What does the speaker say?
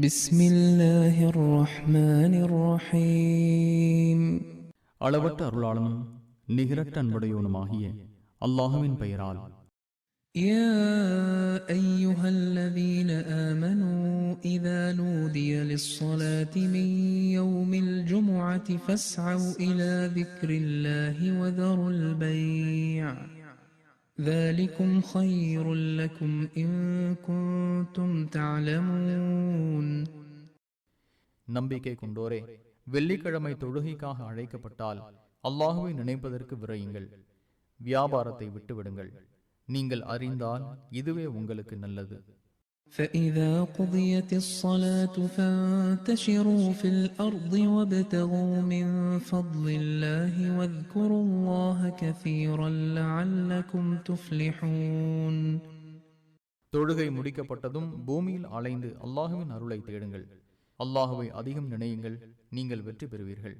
بسم الله الرحمن الرحيم அளவற்ற அருளாளனும் நிகரற்ற அன்புடையோனுமாகிய அல்லாஹுவின் பெயரால். يا أيها الذين آمنوا إذا نودي للصلاة من يوم الجمعة فاسعوا إلى ذكر الله وذروا البيع ذلكم خير لكم إن كنتم تعلمون. நம்பிக்கை கொண்டோரே, வெள்ளிக்கிழமை தொழுகைக்காக அழைக்கப்பட்டால் அல்லாஹுவை நினைப்பதற்கு விரையுங்கள், வியாபாரத்தை விட்டுவிடுங்கள். நீங்கள் அறிந்தால் இதுவே உங்களுக்கு நல்லது. فإذا قضيت الصلاة فانتشروا في الأرض وابتغوا من فضل الله واذكروا الله كثيرا لعلكم تفلحون. தொழுகை முடிக்கப்பட்டதும் பூமியில் அலைந்து அல்லாஹுவின் அருளை தேடுங்கள். அல்லாஹுவை அதிகம் நினையுங்கள், நீங்கள் வெற்றி பெறுவீர்கள்.